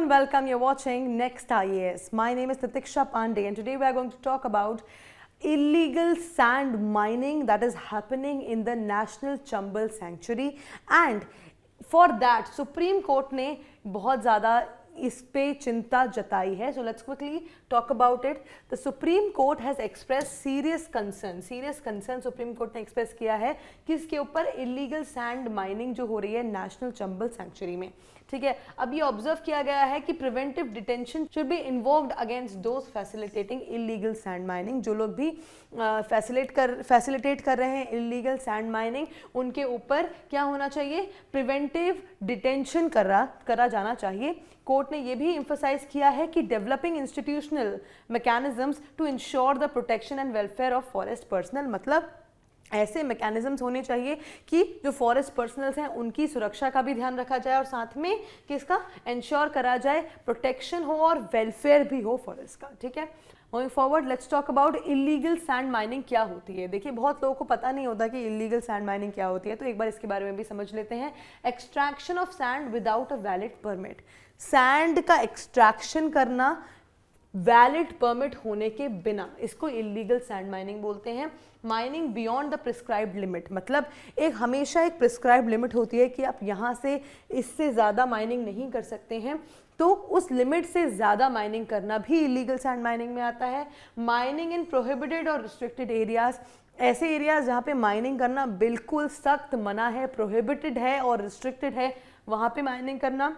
and welcome. You're watching Next IAS. My name is Titiksha Pandey and today we are going to talk about illegal sand mining that is happening in the National Chambal Sanctuary, and for that Supreme Court ने बहुत ज़्यादा इस पे चिंता जताई है. So let's quickly talk about it. The Supreme Court has expressed serious concern. Supreme Court ने express किया है कि इसके ऊपर illegal sand mining जो हो रही है National Chambal Sanctuary में. ठीक है, अब ये ऑब्जर्व किया गया है कि preventive detention should be involved against those facilitating illegal sand mining. जो लोग भी फैसिलिटेट कर रहे हैं इलीगल सैंड माइनिंग, उनके ऊपर क्या होना चाहिए? प्रिवेंटिव डिटेंशन करा जाना चाहिए. कोर्ट ने यह भी एम्फसाइज किया है कि developing institutional mechanisms to ensure the protection and welfare of forest personnel, मतलब ऐसे मैकेनिज्म्स होने चाहिए कि जो फॉरेस्ट पर्सनल्स हैं उनकी सुरक्षा का भी ध्यान रखा जाए और साथ में किसका इंश्योर करा जाए, प्रोटेक्शन हो और वेलफेयर भी हो फॉरेस्ट का. ठीक है, moving forward let's talk about illegal sand mining क्या होती है. देखिए, बहुत लोगों को पता नहीं होता कि इलीगल सैंड माइनिंग क्या होती है, तो एक बार इसके बारे में भी समझ लेते हैं. Extraction of sand without a valid permit. Sand का एक्सट्रैक्शन करना वैलिड परमिट होने के बिना, इसको इलीगल सैंड माइनिंग बोलते हैं. Mining beyond the prescribed limit, मतलब हमेशा एक प्रिस्क्राइब्ड लिमिट होती है कि आप यहाँ से इससे ज़्यादा माइनिंग नहीं कर सकते हैं, तो उस लिमिट से ज़्यादा माइनिंग करना भी इलीगल सैंड माइनिंग में आता है. माइनिंग इन प्रोहिबिटेड और रिस्ट्रिक्टेड एरियाज, ऐसे एरियाज जहाँ पे माइनिंग करना बिल्कुल सख्त मना है, प्रोहिबिटेड है और रिस्ट्रिक्टेड है, वहाँ पे माइनिंग करना.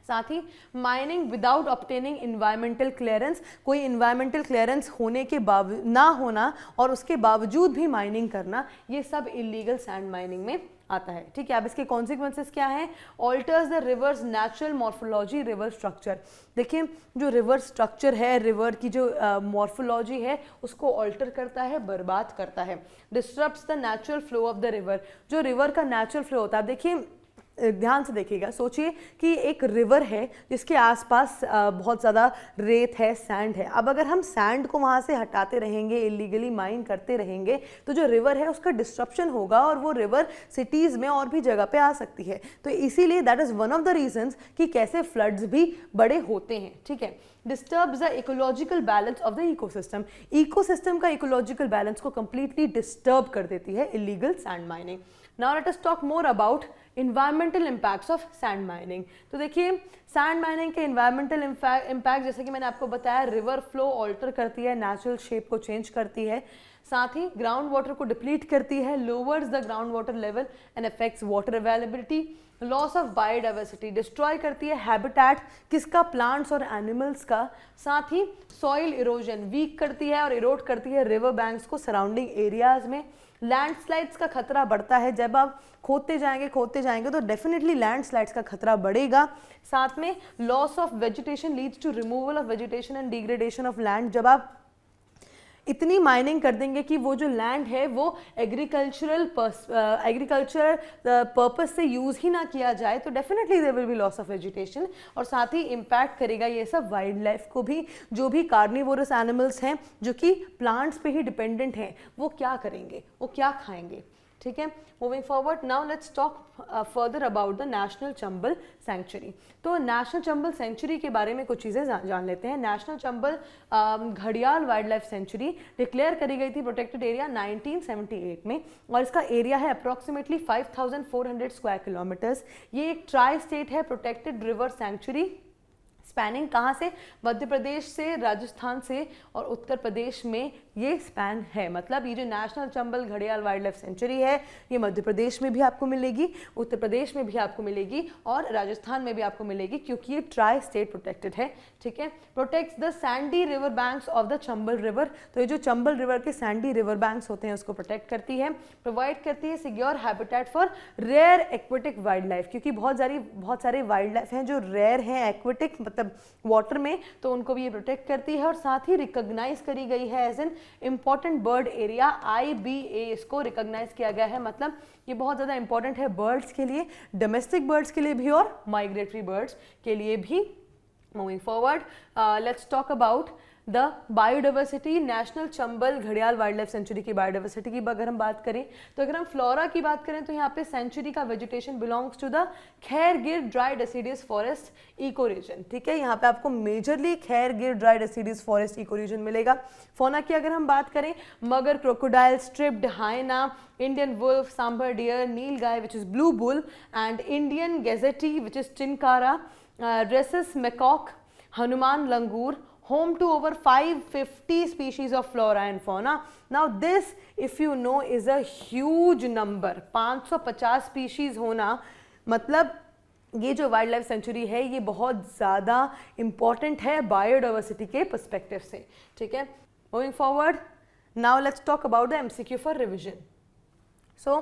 साथ ही mining without obtaining environmental clearance, कोई इन्वायरमेंटल क्लियरेंस होने के ना होना और उसके बावजूद भी माइनिंग करना, ये सब इलीगल सैंड माइनिंग में आता है. ठीक है, अब इसके कॉन्सिक्वेंसेस क्या हैं? Alters the reverse natural morphology, river structure. देखिए, जो रिवर स्ट्रक्चर है, रिवर की जो मॉर्फोलॉजी है, उसको ऑल्टर करता है, बर्बाद करता है. Disturbs the natural flow of the river, जो रिवर का नेचुरल फ्लो होता है. देखिए, ध्यान से देखिएगा, सोचिए कि एक रिवर है जिसके आसपास बहुत ज़्यादा रेत है, सैंड है. अब अगर हम सैंड को वहाँ से हटाते रहेंगे, इलीगली माइन करते रहेंगे, तो जो रिवर है उसका डिस्ट्रप्शन होगा और वो रिवर सिटीज़ में और भी जगह पे आ सकती है. तो इसीलिए that is one of the reasons कि कैसे फ्लड्स भी बड़े होते हैं. ठीक है, disturbs the ecological balance of the ecosystem. Ecosystem का इकोलॉजिकल बैलेंस को कंप्लीटली डिस्टर्ब कर देती है illegal sand mining. Now let us talk more about environmental impacts of sand mining. तो देखिए, सैंड माइनिंग के इन्वायरमेंटल इम्पैक्ट, जैसे कि मैंने आपको बताया, रिवर फ्लो ऑल्टर करती है, नेचुरल शेप को चेंज करती है. साथ ही ग्राउंड वाटर को डिप्लीट करती है, lowers the ground water level and affects water availability. Loss of biodiversity, destroy करती है हैबिटेट किसका? प्लांट्स और एनिमल्स का. साथ ही सॉइल इरोजन, वीक करती है और इरोड करती है रिवर बैंक्स को सराउंडिंग एरियाज में. लैंडस्लाइड्स का खतरा बढ़ता है, जब आप खोदते जाएंगे तो डेफिनेटली लैंडस्लाइड्स का खतरा बढ़ेगा. साथ में loss of vegetation leads to removal of vegetation and degradation of land. जब आप इतनी माइनिंग कर देंगे कि वो जो लैंड है वो एग्रीकल्चरल पर्पस से यूज़ ही ना किया जाए, तो definitely there will be loss of vegetation. और साथ ही इम्पैक्ट करेगा ये सब वाइल्ड लाइफ को भी. जो भी कार्निवोरस एनिमल्स हैं जो कि प्लांट्स पे ही डिपेंडेंट हैं, वो क्या करेंगे, वो क्या खाएंगे. ठीक है, moving forward now let's talk further about the national Chambal sanctuary. तो नेशनल चंबल सेंचुरी के बारे में कुछ चीज़ें जान लेते हैं. नेशनल चंबल घड़ियाल वाइल्ड लाइफ सेंचुरी डिक्लेयर करी गई थी प्रोटेक्टेड एरिया 1978 में, और इसका एरिया है अप्रॉक्सीमेटली 5400 स्क्वायर किलोमीटर्स. ये एक ट्राई स्टेट है प्रोटेक्टेड रिवर सेंचुरी, स्पैनिंग कहाँ से? मध्य प्रदेश से, राजस्थान से और उत्तर प्रदेश में ये स्पैन है. मतलब ये जो नेशनल चंबल घड़ियाल वाइल्ड लाइफ सेंचुरी है, ये मध्य प्रदेश में भी आपको मिलेगी, उत्तर प्रदेश में भी आपको मिलेगी और राजस्थान में भी आपको मिलेगी, क्योंकि ये ट्राई स्टेट प्रोटेक्टेड है. ठीक है, protects the sandy river banks of the Chambal river. तो ये जो चंबल रिवर के सैंडी रिवर बैंक्स होते हैं उसको प्रोटेक्ट करती है. प्रोवाइड करती है secure habitat for rare aquatic wildlife, क्योंकि बहुत सारे वाइल्ड लाइफ हैं जो रेयर हैं एक्वेटिक, मतलब वाटर में, तो उनको भी ये प्रोटेक्ट करती है. और साथ ही रिकॉग्नाइज करी गई है as an important bird area, IBA इसको रिकॉग्नाइज किया गया है. मतलब ये बहुत ज़्यादा इंपॉर्टेंट है बर्ड्स के लिए, डोमेस्टिक बर्ड्स के लिए भी और माइग्रेटरी बर्ड्स के लिए भी. Moving forward let's talk about the biodiversity, national Chambal घड़ियाल वाइल्ड लाइफ सेंचुरी की बायोडाइवर्सिटी की अगर हम बात करें, तो अगर हम फ्लोरा की बात करें तो यहाँ पे सेंचुरी का वेजिटेशन बिलोंग्स टू द खैरगिर dry deciduous forest eco region, ठीक है, यहाँ पे आपको मेजरली खैरगिर dry deciduous forest eco region मिलेगा। फोना की अगर हम बात करें, mugger, crocodile, striped hyena, Indian wolf, sambar deer, nilgai which is blue bull, and Indian gazelle which is chinkara, rhesus macaque, Hanuman langur, home to over 550 species of flora and fauna. Now this, if you know, is a huge number. 550 species होना मतलब ये जो wild life sanctuary है ये बहुत ज़्यादा important है biodiversity के पर्सपेक्टिव से, ठीक है। Moving forward, now let's talk about the MCQ for revision. So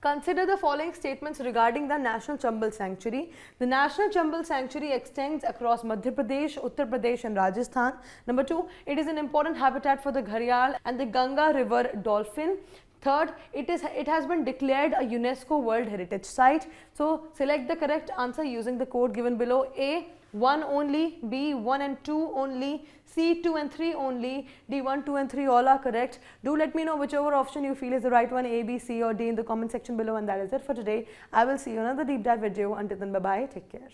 consider the following statements regarding the National Chambal Sanctuary. The National Chambal Sanctuary extends across Madhya Pradesh, Uttar Pradesh and Rajasthan. Number 2, it is an important habitat for the gharial and the Ganga River dolphin. Third, it has been declared a UNESCO World Heritage Site. So select the correct answer using the code given below. A, 1 only, B, 1 and 2 only, C, 2 and 3 only, D, 1, 2 and 3 all are correct. Do let me know whichever option you feel is the right one, A, B, C or D in the comment section below, and that is it for today. I will see you in another deep dive video. Until then, bye bye, take care.